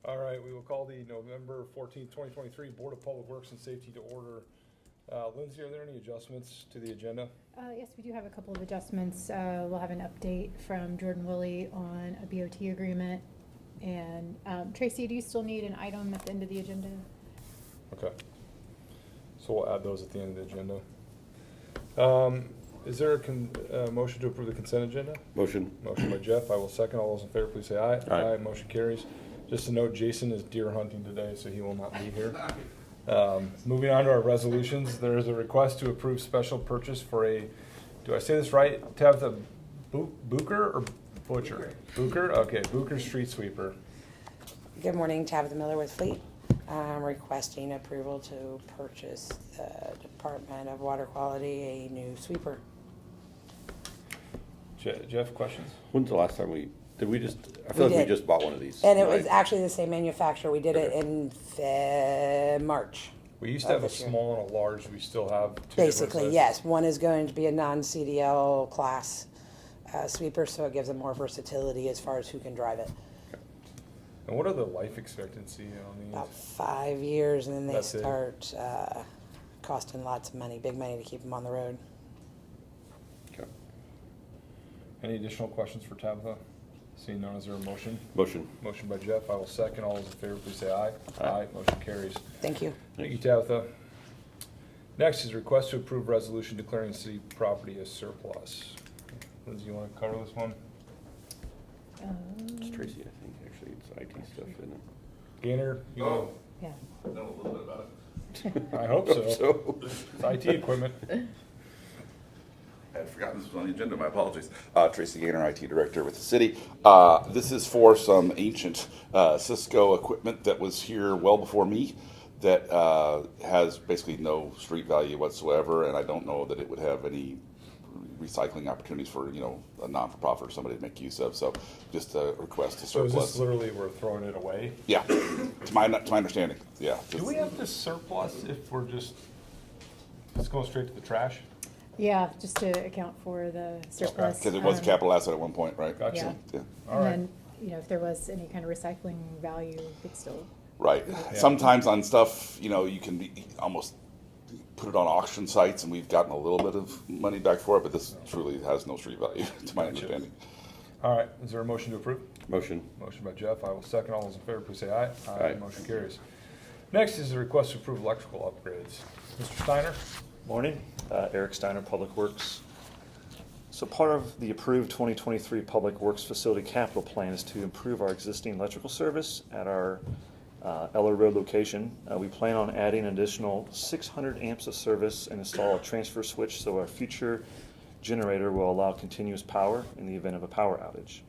All right, we will call the November 14th, 2023 Board of Public Works and Safety to order. Lindsay, are there any adjustments to the agenda? Yes, we do have a couple of adjustments. We'll have an update from Jordan Willie on a BOT agreement. And Tracy, do you still need an item at the end of the agenda? Okay. So we'll add those at the end of the agenda. Is there a motion to approve the consent agenda? Motion. Motion by Jeff. I will second. All those in favor, please say aye. Aye. Motion carries. Just a note, Jason is deer hunting today, so he will not be here. Moving on to our resolutions, there is a request to approve special purchase for a, do I say this right, Tabitha Booker or Butcher? Booker? Okay, Booker street sweeper. Good morning, Tabitha Miller with Fleet. I'm requesting approval to purchase the Department of Water Quality a new sweeper. Jeff, questions? When's the last time I feel like we just bought one of these. And it was right? actually the same manufacturer. We did it Okay. in March. We used to have a this year. small and a large. We still have two different Basically, sets. yes. One is going to be a non-CDL class sweeper, so it gives them more versatility as far as who can drive it. And what are the life expectancy on these? About 5 years, and then they That's it. start costing lots of money, big money to keep them on the road. Okay. Any additional questions for Tabitha? Seeing none, is there a motion? Motion. Motion by Jeff, I will second. All those in favor, please say aye. Aye. Motion carries. Thank you. Thank you, Tabitha. Next is a request to approve resolution declaring city property as surplus. Lindsay, you want to cover this one? It's Tracy, I think, actually. It's IT stuff, isn't it? Gainer? You want Yeah. I know a little bit about it. to- I hope so. It's IT equipment. I had forgotten this was on the agenda, my apologies. Tracy Gaynor, IT Director with the city. This is for some ancient Cisco equipment that was here well before me that has basically no street value whatsoever, and I don't know that it would have any recycling opportunities for, a non-for-profit or somebody to make use of, so just a request to So is this surplus. literally we're throwing it away? Yeah, to my understanding, yeah. Do we have to surplus if we're just going straight to the trash? Yeah, just to account for the surplus. Because it was a capital asset at one point, right? Gotcha. Yeah. All right. And then, if there was any kind of recycling value, it's still, Right. Sometimes on stuff, you can almost put it on auction sites, and we've gotten a little bit of money back for it, but this truly has no street value, to my understanding. All right, is there a motion to approve? Motion. Motion by Jeff, I will second. All those in favor, please say aye. Aye. Motion carries. Next is a request to approve electrical upgrades. Mr. Steiner? Morning, Eric Steiner, Public Works. So part of the approved 2023 Public Works Facility Capital Plan is to improve our existing electrical service at our Eller Road location. We plan on adding an additional 600 amps of service and install a transfer switch so our future generator will allow continuous power in the event of a power outage.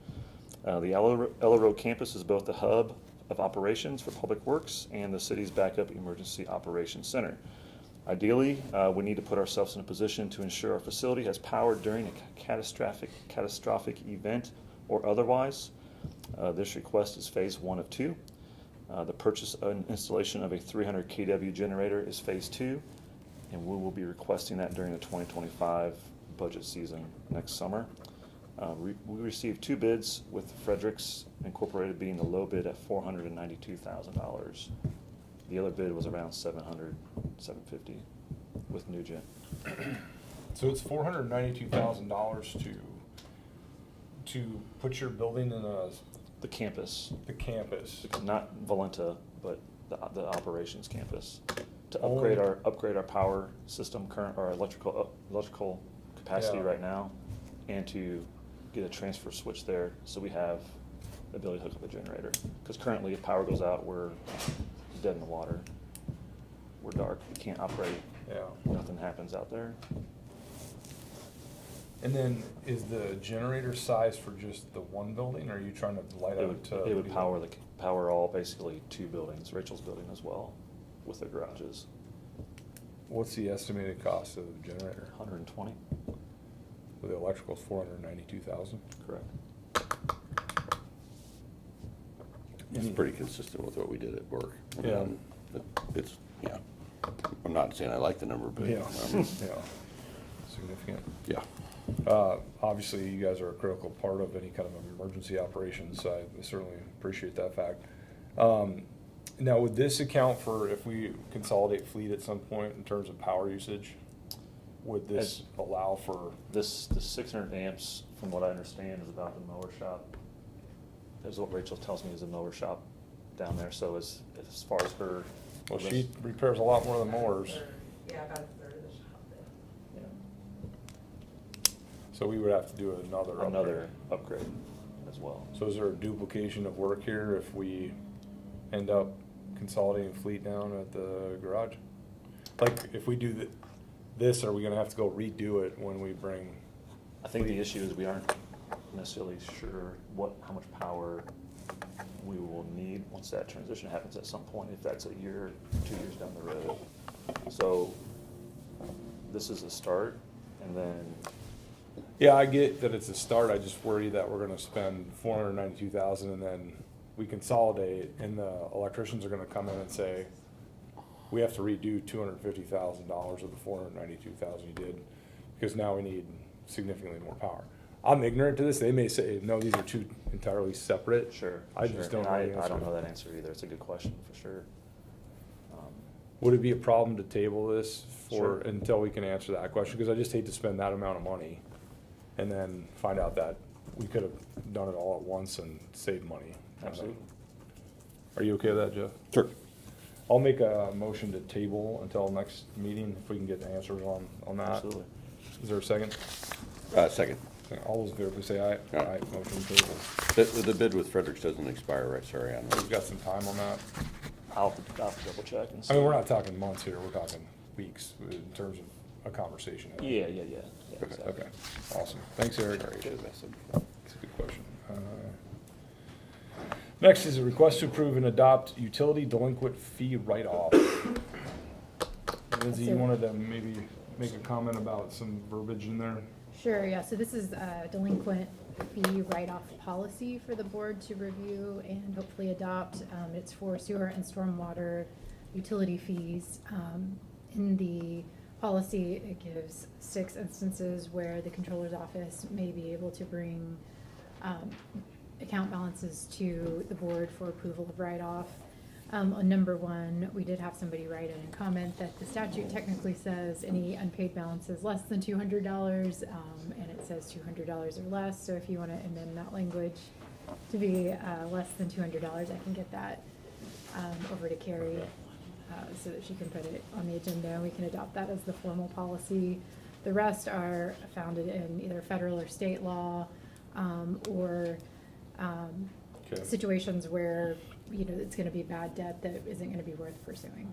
The Eller Road campus is both the hub of operations for Public Works and the city's backup emergency operations center. Ideally, we need to put ourselves in a position to ensure our facility has power during a catastrophic event or otherwise. This request is phase 1 of 2. The purchase and installation of a 300 kW generator is phase 2, and we will be requesting that during the 2025 budget season next summer. We received 2 bids, with Fredericks Incorporated being the low bid at $492,000. The other bid was around $750 with Nugent. So it's $492,000 to put your building in The campus, the campus. not Valenta, but the operations campus, to Only- upgrade our power system, our electrical capacity Yeah. right now, and to get a transfer switch there so we have the ability to hook up a generator. Because currently, if power goes out, we're dead in the water. We're dark. We can't operate. Yeah. Nothing happens out there. And then is the generator size for just the one building, or are you trying to light up to? It would power all, basically 2 buildings, Rachel's building as well, with their garages. What's the estimated cost of the generator? 120, For the electrical's $492,000. correct. It's pretty consistent with what we did at work. Yeah. It's, yeah. I'm not saying I like the number, but. Yeah. Yeah. Significant. Yeah. Obviously, you guys are a critical part of any kind of emergency operations, so I certainly appreciate that fact. Now, would this account for if we consolidate fleet at some point in terms of power usage? Would this allow for? The 600 amps, from what I understand, is about the mower shop. Is what Rachel tells me is a mower shop down there. So as far as her, Well, she repairs a lot more than mowers, Yeah, about a third of the shop there. yeah, so we would have to do another upgrade as well. So is there a duplication of work here if we end up consolidating fleet down at the garage? Like, if we do this, are we gonna have to go redo it when we bring? I think the issue is we aren't necessarily sure how much power we will need once that transition happens at some point, if that's a year, 2 years down the road. So this is a start, and then, Yeah, I get that it's a start, I just worry that we're gonna spend $492,000 and then we consolidate and the electricians are gonna come in and say, we have to redo $250,000 of the $492,000 you did, because now we need significantly more power. I'm ignorant to this, they may say, no, these are two entirely separate. sure. I just sure. don't And know the I don't answer. know that answer either. It's a good question, for sure. Would it be a problem to table this Sure. until we can answer that question? Because I just hate to spend that amount of money and then find out that we could have done it all at once and saved money. Absolutely. Are you okay with that, Jeff? Sure. I'll make a motion to table until next meeting, if we can get the answers on that. Absolutely. Is there a second? Second. All those in favor, please say aye. Aye. Motion tabled. The bid with Fredericks doesn't expire, right? Sorry, on We've got some time on that. I'll have to double check and see. I mean, we're not talking months here, we're talking weeks in terms of a conversation. Yeah, exactly. Okay, awesome. Thanks, Eric. Sorry, That's I said- a good question. Next is a request to approve and adopt utility delinquent fee write-off. Lindsay, you wanted to maybe make a comment about some verbiage in there? Sure, yeah, so this is a delinquent fee write-off policy for the board to review and hopefully adopt. It's for sewer and stormwater utility fees. In the policy, it gives 6 instances where the controller's office may be able to bring account balances to the board for approval of write-off. On number 1, we did have somebody write in and comment that the statute technically says any unpaid balance is less than $200, and it says $200 or less. So if you want to amend that language to be less than $200, I can get that over to Carrie so that she can put it on the agenda, and we can adopt that as the formal policy. The rest are founded in either federal or state law, or Okay. situations where, it's gonna be bad debt that isn't gonna be worth pursuing.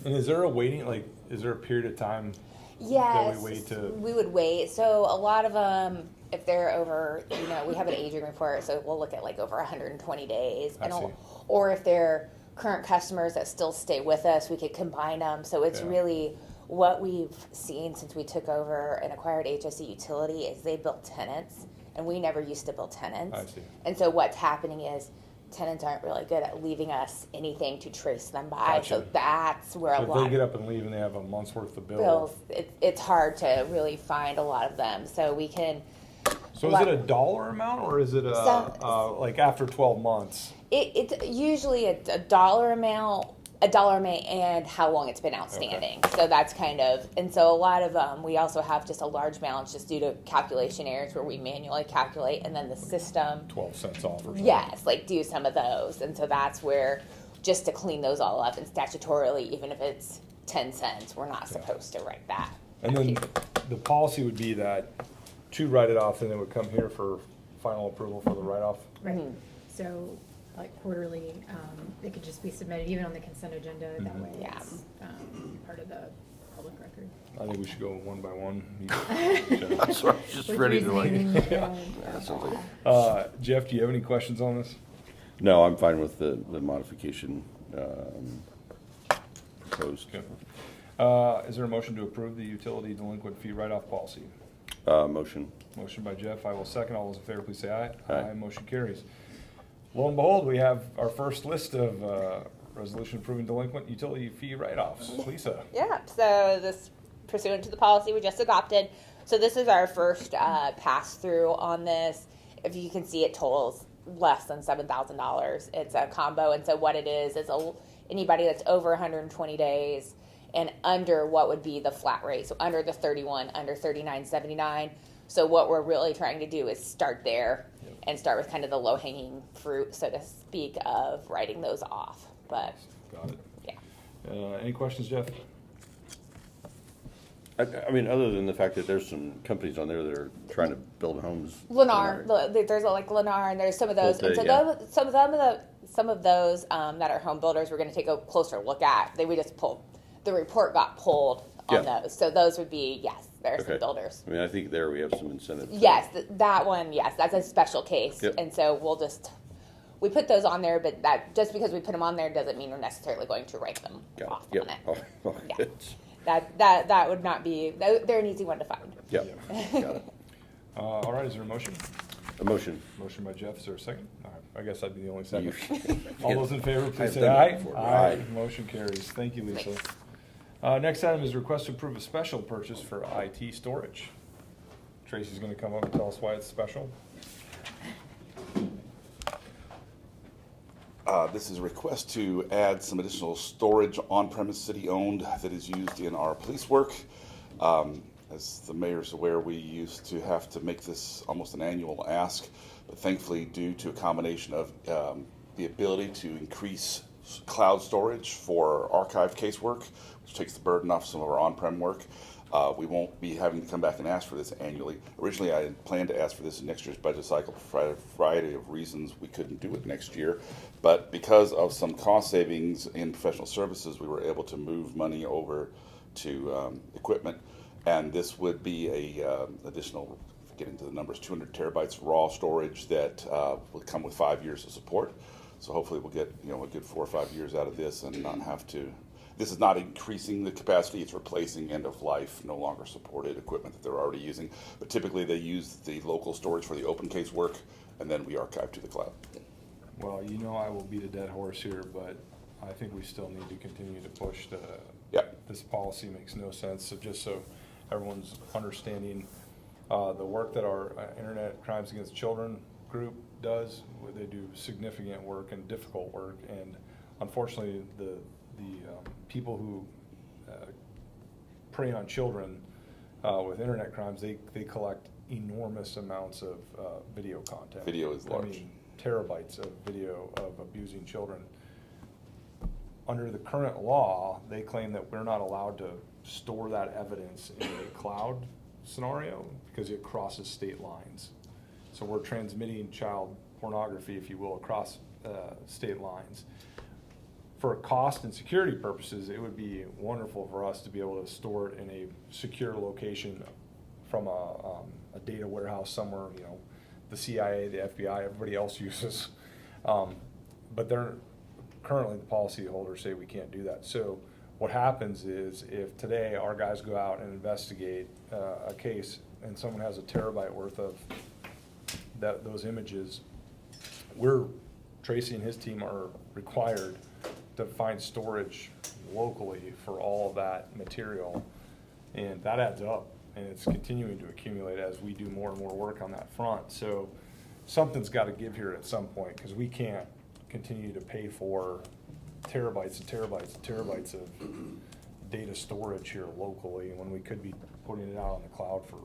And is there a waiting, like, is there a period of time Yes, that we wait to? we would wait. So a lot of them, if they're over, we have an aging report, so we'll look at like over 120 days. I see. Or if they're current customers that still stay with us, we could combine them. So it's Yeah. really what we've seen since we took over and acquired HSE Utility is they built tenants, and we never used to build tenants. I see. And so what's happening is tenants aren't really good at leaving us anything to trace them by. So Gotcha. that's where So a if lot they get up and leave and they have a month's worth of bills, it's hard to really find a lot of them. So we can, So is it a dollar amount or is it like after 12 months? it's usually a dollar amount and how long it's been outstanding. So that's kind of, and so a lot of we also have just a large balance just due to calculation errors where we manually calculate, and then the system, 12 cents off or something? yes, like do some of those. And so that's where, just to clean those all up, and statutorily, even if it's 10 cents, we're not supposed to write that. And then the policy would be that to write it off and it would come here for final approval for the write-off? Right. So, like quarterly, it could just be submitted even on the consent agenda, that way Yeah. it's part of the public record. I think we should go one by one. Sorry, just With ready to like. reasoning, That sounds like- Jeff, do you have any questions on this? No, I'm fine with the modification proposed. Is there a motion to approve the utility delinquent fee write-off policy? Motion. Motion by Jeff, I will second. All those in favor, please say aye. Aye. Motion carries. Lo and behold, we have our first list of resolution approving delinquent utility fee write-offs. Lisa? Yeah, so this pursuant to the policy we just adopted. So this is our first pass-through on this. If you can see, it totals less than $7,000. It's a combo, and so what it is anybody that's over 120 days and under what would be the flat rate, so under the 31, under 39.79. So what we're really trying to do is start there and start with kind of the low-hanging fruit, so to speak, of writing those off. But Got it. yeah. Any questions, Jeff? I mean, other than the fact that there's some companies on there that are trying to build homes. Lennar, there's like Lennar, and there's some of those, and so Pulte, yeah. some of those that are home builders, we're going to take a closer look at. We just pulled the report, got pulled on Yeah. those, so those would be yes, there are some Okay. builders. I mean, I think there we have some incentive. Yes, that one, yes, that's a special case, Yep. and so we put those on there, but that just because we put them on there doesn't mean we're necessarily going to write them Got off it. on it. Yep. Oh, Yeah. it's- That would not be. They're an easy one to find. Yep. Got it. All right, is there a motion? A motion. Motion by Jeff, is there a second? All right, I guess I'd be the only second. You- All those in favor, please I've say done aye. that before. Aye. Aye. Motion carries. Thank you, Lisa. Thanks. Next item is request to approve a special purchase for IT storage. Tracy's gonna come up and tell us why it's special. This is a request to add some additional storage on-premise city-owned that is used in our police work. As the mayor's aware, we used to have to make this almost an annual ask, but thankfully, due to a combination of the ability to increase cloud storage for archive casework, which takes the burden off some of our on-prem work, we won't be having to come back and ask for this annually. Originally, I had planned to ask for this in next year's budget cycle for a variety of reasons. We couldn't do it next year. But because of some cost savings in professional services, we were able to move money over to equipment. And this would be a additional, getting to the numbers, 200 terabytes raw storage that will come with 5 years of support. So hopefully we'll get a good 4 or 5 years out of this and not have to. This is not increasing the capacity, it's replacing end-of-life, no longer supported equipment that they're already using. But typically they use the local storage for the open case work, and then we archive to the cloud. Well, I will beat a dead horse here, but I think we still need to continue to push this policy makes no sense. So just so everyone's understanding, the work that our Internet Crimes Against Children group does, where they do significant work and difficult work, and unfortunately the people who prey on children with internet crimes, they collect enormous amounts of video content. Video is large. I mean, terabytes of video of abusing children. Under the current law, they claim that we're not allowed to store that evidence in a cloud scenario because it crosses state lines. So we're transmitting child pornography, if you will, across state lines. For cost and security purposes, it would be wonderful for us to be able to store it in a secure location from a data warehouse somewhere, the CIA, the FBI, everybody else uses. But currently the policy holders say we can't do that. So what happens is if today our guys go out and investigate a case and someone has a terabyte worth of those images, Tracy and his team are required to find storage locally for all of that material, and that adds up, and it's continuing to accumulate as we do more and more work on that front. So something's got to give here at some point, because we can't continue to pay for terabytes and terabytes and terabytes of data storage here locally when we could be putting it out on the cloud for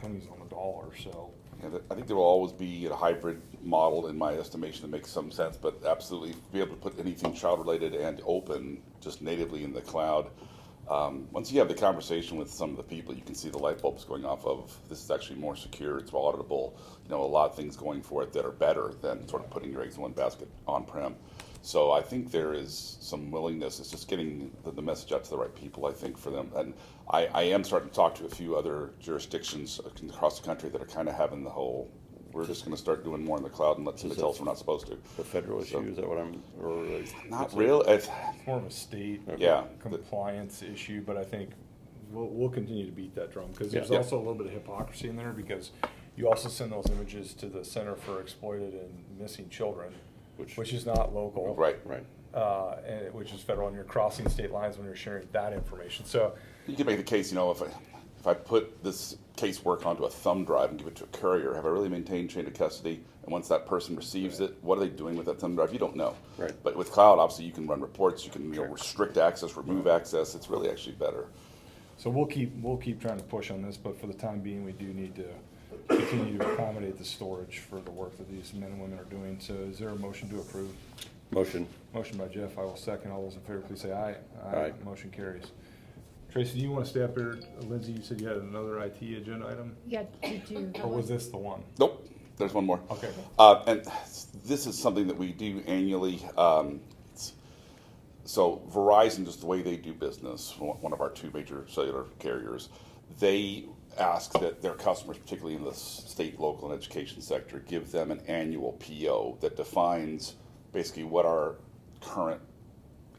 pennies on the dollar. So Yeah, I think there will always be a hybrid model, in my estimation, that makes some sense, but absolutely be able to put anything child-related and open just natively in the cloud. Once you have the conversation with some of the people, you can see the light bulbs going off of, this is actually more secure, it's auditable, a lot of things going for it that are better than sort of putting your eggs in one basket on-prem. So I think there is some willingness. It's just getting the message out to the right people, I think, for them. And I am starting to talk to a few other jurisdictions across the country that are kind of having the whole, we're just going to start doing more in the cloud and let somebody tell us we're not supposed to. The federal issue, is that what I'm, or? Not real. it's more of a state Yeah. compliance issue, but I think we'll continue to beat that drum, because there's Yeah. also a little bit of hypocrisy in there, because you also send those images to the Center for Exploited and Missing Children, which is not local. Right. Right. And which is federal, and you're crossing state lines when you're sharing that information. So You can make the case, if I put this casework onto a thumb drive and give it to a courier? Have I really maintained chain of custody? And once that person receives it, what are they doing with that thumb drive? You don't know. Right. But with cloud, obviously, you can run reports, you can restrict access, remove access. It's really actually better. So we'll keep trying to push on this, but for the time being, we do need to continue to accommodate the storage for the work that these men and women are doing. So is there a motion to approve? Motion. Motion by Jeff, I will second. All those in favor, please say aye. Aye. Motion carries. Tracy, do you want to stay up here? Lindsay, you said you had another IT agenda item? Yeah, did you? Or was this the one? Nope, there's one more. Okay. And this is something that we do annually. So Verizon, just the way they do business, one of our two major cellular carriers, they ask that their customers, particularly in the state, local, and education sector, give them an annual PO that defines basically what our current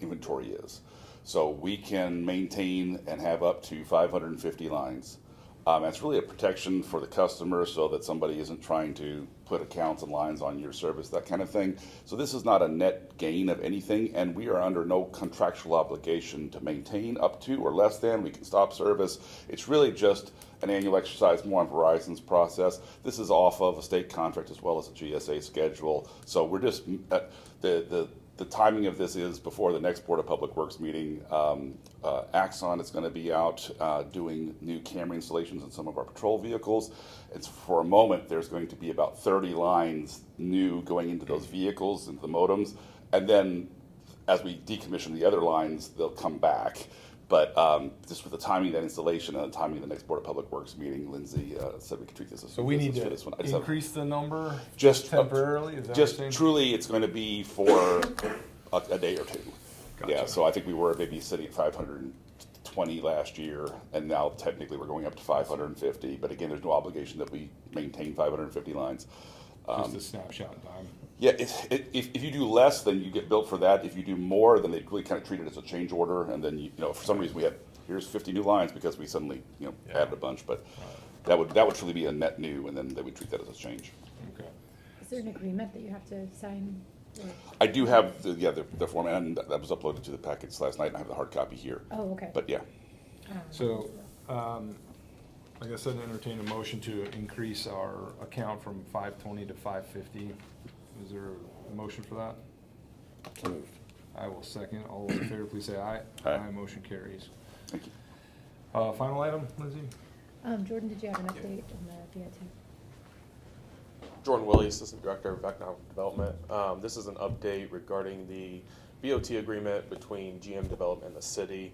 inventory is. So we can maintain and have up to 550 lines. It's really a protection for the customer so that somebody isn't trying to put accounts and lines on your service, that kind of thing. So this is not a net gain of anything, and we are under no contractual obligation to maintain up to or less than. We can stop service. It's really just an annual exercise more on Verizon's process. This is off of a state contract as well as a GSA schedule. So we're just, the timing of this is before the next Board of Public Works meeting. Axon is going to be out doing new camera installations in some of our patrol vehicles. And so for a moment, there's going to be about 30 lines new going into those vehicles, into the modems. And then as we decommission the other lines, they'll come back. But just with the timing of that installation and the timing of the next Board of Public Works meeting, Lindsay said we could treat this as So we need business to for this one. I just have- increase the number Just temporarily? Is that what you're saying? just truly, it's going to be for a day or two. Gotcha. Yeah, so I think we were maybe sitting at 520 last year, and now technically we're going up to 550. But again, there's no obligation that we maintain 550 lines. Just a snapshot in time. Yeah, if you do less, then you get billed for that. If you do more, then they really kind of treat it as a change order, and then for some reason we had here's 50 new lines because we suddenly added a bunch. But that would truly be a net new, and then they would treat that as a change. Okay. Is there an agreement that you have to sign? Or- I do have the form, and that was uploaded to the packets last night, and I have the hard copy here. Oh, okay. But yeah, So, like I said, entertain a motion to increase our account from 520 to 550. Is there a motion for that? So moved. I will second. All those in favor, please say aye. Aye. Motion carries. thank you. Final item, Lindsay? Jordan, did you have an update on the BIT? Jordan Willie, Assistant Director of Economic Development. This is an update regarding the BOT agreement between GM Development and the city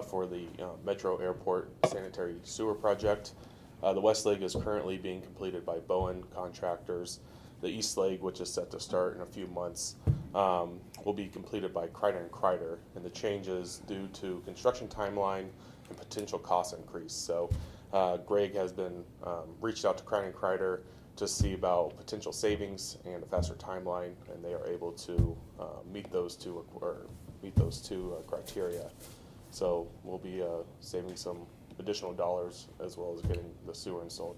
for the Metro Airport Sanitary Sewer Project. The west leg is currently being completed by Bowen Contractors. The east leg, which is set to start in a few months, will be completed by Kreider & Kreider, and the changes due to construction timeline and potential cost increase. So Greg has been reached out to Kreider & Kreider to see about potential savings and a faster timeline, and they are able to meet those two criteria. So we'll be saving some additional dollars as well as getting the sewer installed.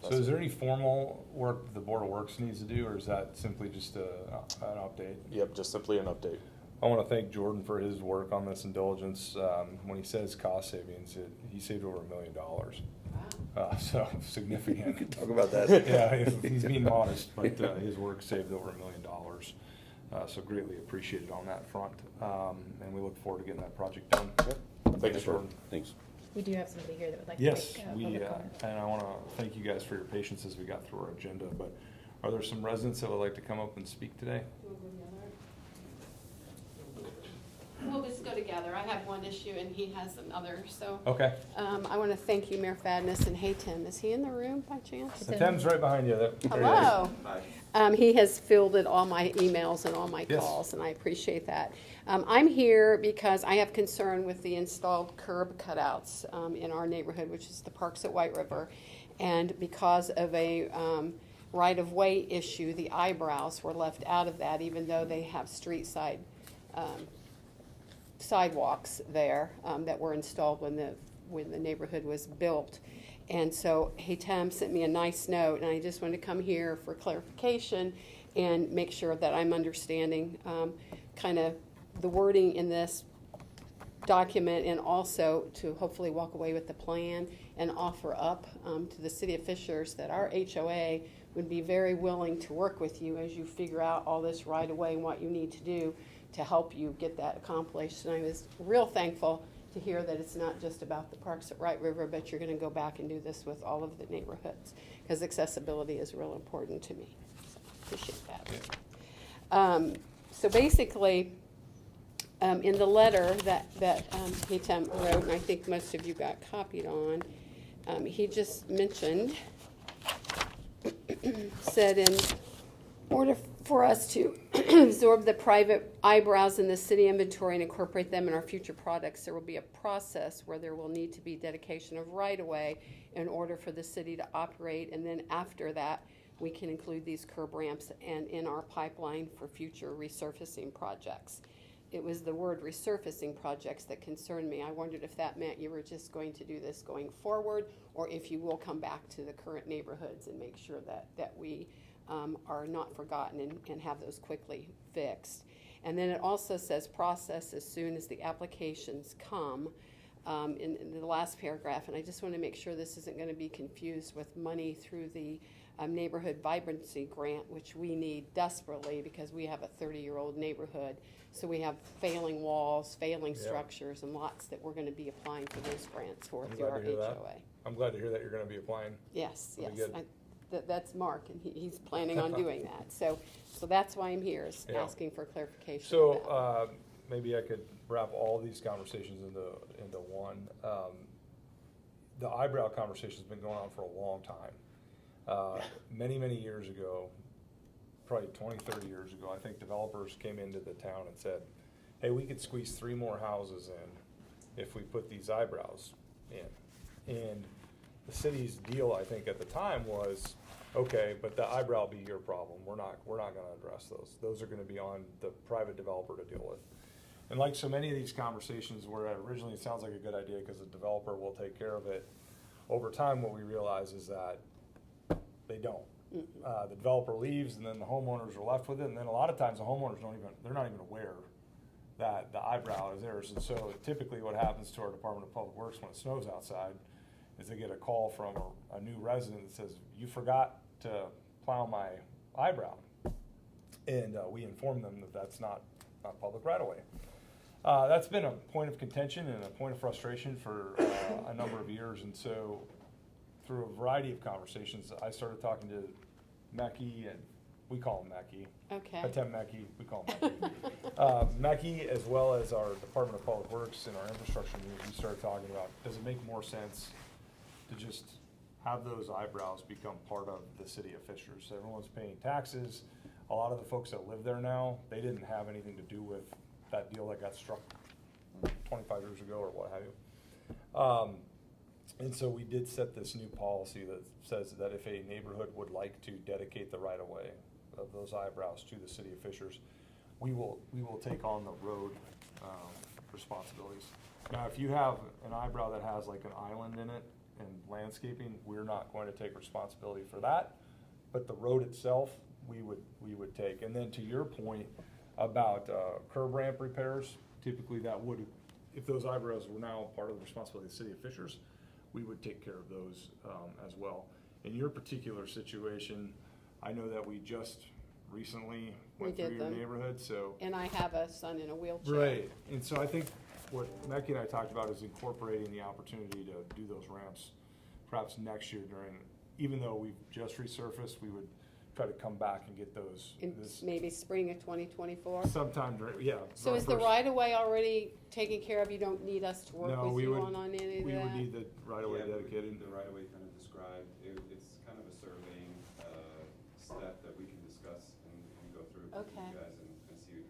So is there any formal work the Board of Works needs to do, or is that simply just an update? Yep, just simply an update. I want to thank Jordan for his work on this in diligence. When he says cost savings, he saved over $1 million. So significant. Talk about that. Yeah, he's being modest, but his work saved over $1 million. So greatly appreciated on that front. And we look forward to getting that project done. Thank you, Jordan. Thanks. We do have somebody here that would like to Yes, make we, public comment. and I want to thank you guys for your patience as we got through our agenda, but are there some residents that would like to come up and speak today? We'll just go together. I have one issue and he has another, so. Okay. I want to thank you, Mayor Fadness, and hey, Tim, is he in the room by chance? So Tim's right behind you. There he is. Hello. He has fielded all my emails and all my Yes. calls, and I appreciate that. I'm here because I have concern with the installed curb cutouts in our neighborhood, which is the Parks at White River. And because of a right-of-way issue, the eyebrows were left out of that, even though they have street side sidewalks there that were installed when the neighborhood was built. And so HATEM sent me a nice note, and I just wanted to come here for clarification and make sure that I'm understanding kind of the wording in this document and also to hopefully walk away with the plan and offer up to the city of Fishers that our HOA would be very willing to work with you as you figure out all this right away and what you need to do to help you get that accomplished. And I was real thankful to hear that it's not just about the parks at Wright River, but you're going to go back and do this with all of the neighborhoods, because accessibility is real important to me. So appreciate that. So basically, in the letter that Hatem wrote, and I think most of you got copied on, he just mentioned, said in order for us to absorb the private eyebrows in the city inventory and incorporate them in our future products, there will be a process where there will need to be dedication of right-of-way in order for the city to operate, and then after that, we can include these curb ramps and in our pipeline for future resurfacing projects. It was the word resurfacing projects that concerned me. I wondered if that meant you were just going to do this going forward, or if you will come back to the current neighborhoods and make sure that we are not forgotten and have those quickly fixed. And then it also says process as soon as the applications come in the last paragraph. And I just want to make sure this isn't going to be confused with money through the neighborhood vibrancy grant, which we need desperately because we have a 30-year-old neighborhood. So we have failing walls, failing structures, and lots that we're going to be applying for those grants for through our HOA. I'm glad to hear that you're going to be applying. Yes, That'll yes. be good. That's Mark, and he's planning on doing that. So that's why I'm here, is Yeah. asking for clarification. of that. So maybe I could wrap all these conversations into one. The eyebrow conversation's been going on for a long time. Many years ago, probably 20, 30 years ago, I think developers came into the town and said, hey, we could squeeze 3 more houses in if we put these eyebrows in. And the city's deal, I think, at the time was, okay, but the eyebrow will be your problem. We're not going to address those. Those are going to be on the private developer to deal with. And like so many of these conversations where originally it sounds like a good idea because the developer will take care of it, over time what we realize is that they don't. The developer leaves and then the homeowners are left with it, and then a lot of times the homeowners they're not even aware that the eyebrow is theirs. And so typically what happens to our Department of Public Works when it snows outside is they get a call from a new resident that says, you forgot to plow my eyebrow. And we inform them that that's not public right away. That's been a point of contention and a point of frustration for a number of years. And so through a variety of conversations, I started talking to Mecki, and we call him Mecki. Okay. Hatem Mecki, we call him Mecki. Mecki, as well as our Department of Public Works and our infrastructure news, we started talking about, does it make more sense to just have those eyebrows become part of the city of Fishers? Everyone's paying taxes. A lot of the folks that live there now, they didn't have anything to do with that deal that got struck 25 years ago or what have you. And so we did set this new policy that says that if a neighborhood would like to dedicate the right-of-way of those eyebrows to the city of Fishers, we will take on the road responsibilities. Now, if you have an eyebrow that has like an island in it and landscaping, we're not going to take responsibility for that. But the road itself, we would take. And then to your point about curb ramp repairs, typically that would, if those eyebrows were now part of the responsibility of the city of Fishers, we would take care of those as well. In your particular situation, I know that we just recently went through your neighborhood, so. And I have a son in a wheelchair. Right, and so I think what Mecki and I talked about is incorporating the opportunity to do those ramps perhaps next year even though we've just resurfaced, we would try to come back and get those. In maybe spring of 2024? Sometime during, yeah. So is the right-of-way already taken care of? You don't need us to work No, with we you would- on any of that? We would need the right-of-way Yeah, dedicated. The right of way kind of described, it's kind of a surveying step that we can discuss and go through with Okay. you guys and see.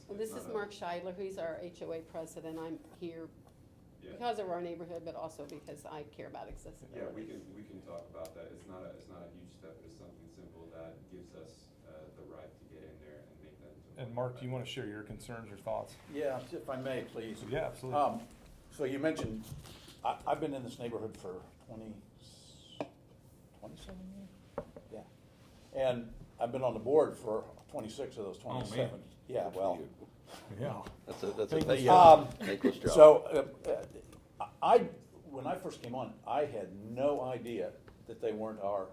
Well, this not is a- Mark Scheidler, who's our HOA president. I'm here Yeah. because of our neighborhood, but also because I care about accessibility. Yeah, we can talk about that. It's not a huge step, but it's something simple that gives us the right to get in there and make that into. And Mark, do you want to share your concerns or thoughts? Yeah, if I may, please. Yeah, absolutely. So you mentioned, I've been in this neighborhood for 27 years? Yeah. And I've been on the board for 26 of those 27. man. Yeah, Good for well, you. Yeah. That's a Thankless thankless job. So, when I first came on, I had no idea that they weren't our,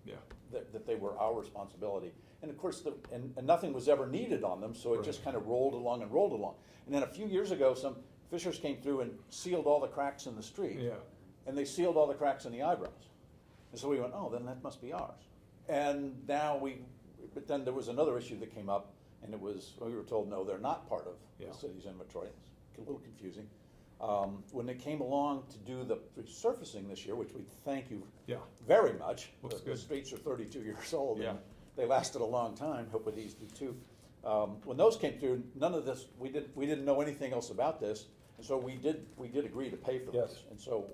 Yeah. that they were our responsibility. And of course, and nothing was ever needed on them, so it just kind of rolled along and rolled along. And then a few years ago, some fishers came through and sealed all the cracks in the street. Yeah. And they sealed all the cracks in the eyebrows. And so we went, oh, then that must be ours. And now but then there was another issue that came up, and it was, we were told, no, they're not part of Yeah. the city's inventory. It's a little confusing. When they came along to do the resurfacing this year, which we thank you Yeah. very much. Looks The good. streets are 32 years old. Yeah. And they lasted a long time. Hope these do too. When those came through, none of this, we didn't know anything else about this, and so we did agree to pay for Yes. this. And so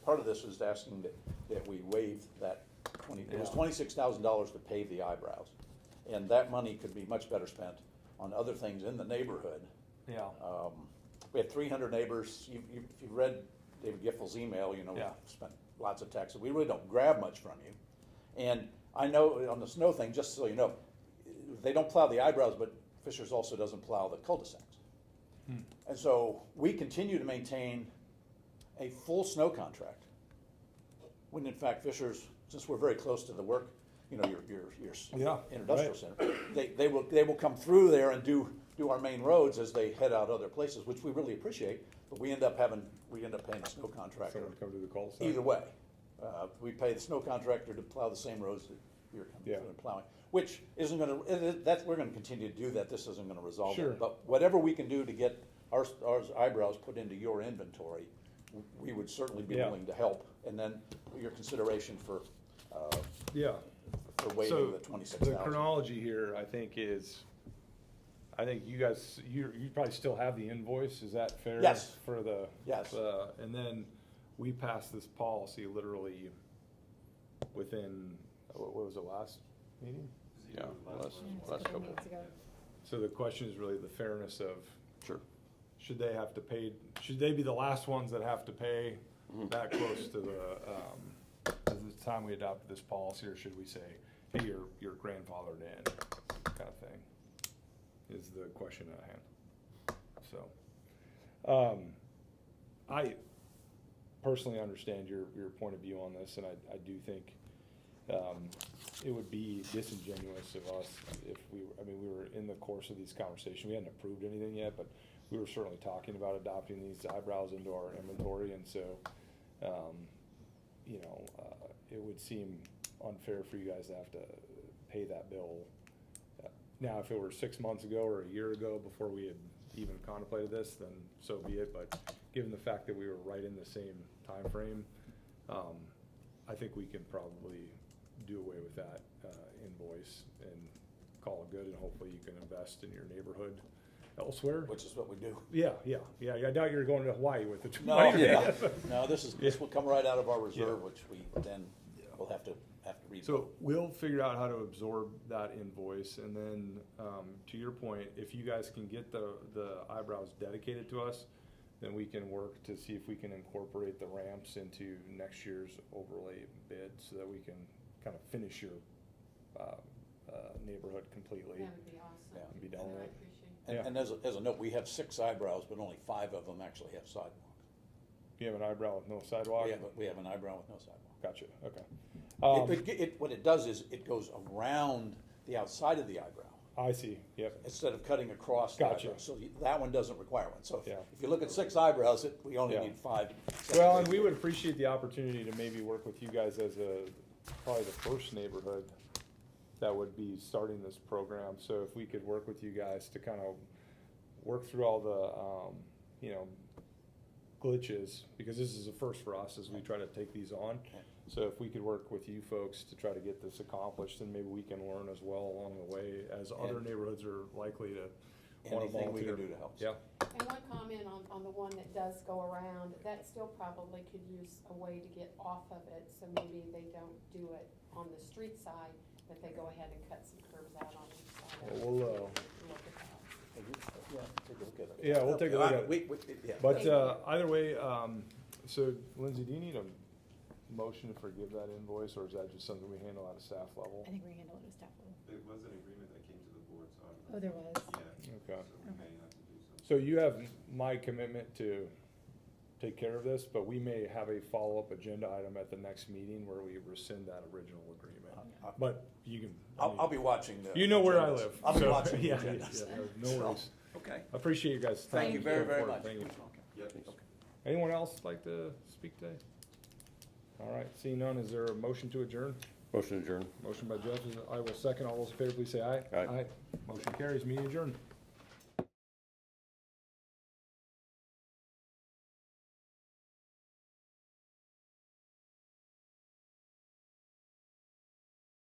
part of this is asking that we waive that it was Yeah. $26,000 to pave the eyebrows, and that money could be much better spent on other things in the neighborhood. Yeah. We had 300 neighbors. If you've read David Giffords' email, you know, Yeah. we've spent lots of texts. We really don't grab much from you. And I know on the snow thing, just so you know, they don't plow the eyebrows, but Fishers also doesn't plow the cul-de-sacs. And so we continue to maintain a full snow contract. When in fact Fishers, since we're very close to the work, you know, your Yeah, industrial right. center, they will come through there and do our main roads as they head out other places, which we really appreciate. But we end up paying a snow contractor Someone come to the cul-de-sac. either way. We pay the snow contractor to plow the same roads that you're coming Yeah. through and plowing, which isn't going to. We're going to continue to do that. This isn't going to resolve Sure. it. But whatever we can do to get our eyebrows put into your inventory, we would certainly be Yeah. willing to help. And then your consideration for Yeah. waiving So the the 26,000. chronology here, I think you guys, you probably still have the invoice, is that fair? Yes. For the. Yes. And then we passed this policy literally within, what was it, last meeting? Yeah, last Yeah, it's a couple. minutes ago. So the question is really the fairness of, Sure. should they have to pay, should they be the last ones that have to pay that close to at the time we adopted this policy, or should we say, hey, you're grandfathered in, kind of thing, is the question at hand. So, I personally understand your point of view on this, and I do think it would be disingenuous of us if we were in the course of these conversations. We hadn't approved anything yet, but we were certainly talking about adopting these eyebrows into our inventory, and so, it would seem unfair for you guys to have to pay that bill. Now, if it were 6 months ago or a year ago before we had even contemplated this, then so be it, but given the fact that we were right in the same time frame, I think we can probably do away with that invoice and call it good, and hopefully you can invest in your neighborhood elsewhere. Which is what we do. Yeah. I doubt you're going to Hawaii with the No, money. no, this will come right out of our reserve, which we then will have to rebuild. So we'll figure out how to absorb that invoice, and then, to your point, if you guys can get the eyebrows dedicated to us, then we can work to see if we can incorporate the ramps into next year's overlay bid, so that we can kind of finish your neighborhood completely. That would be awesome. Yeah. And be done with I it. appreciate it. Yeah. And as a note, we have 6 eyebrows, but only 5 of them actually have sidewalk. You have an eyebrow with no sidewalk? We have an eyebrow with no sidewalk. Gotcha, okay. What it does is it goes around the outside of the eyebrow I see, yep. instead of cutting across the Gotcha. eyebrow. So that one doesn't require one. So Yeah. if you look at 6 eyebrows, we only Yeah. need 5. Well, and we would appreciate the opportunity to maybe work with you guys as probably the first neighborhood that would be starting this program. So if we could work with you guys to kind of work through all the, glitches, because this is a first for us as we try to take these on. So if we could work with you folks to try to get this accomplished, then maybe we can learn as well along the way, as other And neighborhoods are likely to want to volunteer. anything we can do to help. Yeah, And one comment on the one that does go around, that still probably could use a way to get off of it, so maybe they don't do it on the street side, but they go ahead and cut some curbs out on each side. Well, we'll, Look at that. Yeah, take a look at it. Yeah, we'll take a look at it. Yeah. But either way, so Lindsay, do you need a motion to forgive that invoice, or is that just something we handle at a staff level? I think we handle it at staff level. There was an agreement that came to the board, so. Oh, there was? Yeah. Okay. So we may have to do So you have my commitment to take care of this, but we may have a follow-up agenda item at the next meeting where we rescind that original agreement. But you can. I'll be watching the. You know where I agendas. live. I'll be so, watching the yeah, agendas. yeah, no worries. Okay. I appreciate you guys. Thank you very, very much. Thank you. Yep. Anyone else like to speak today? All right, seeing none, is there a motion to adjourn? Motion adjourned. Motion by Jeff, I will second. All those in favor, please say aye. Aye. Motion carries, meeting adjourned.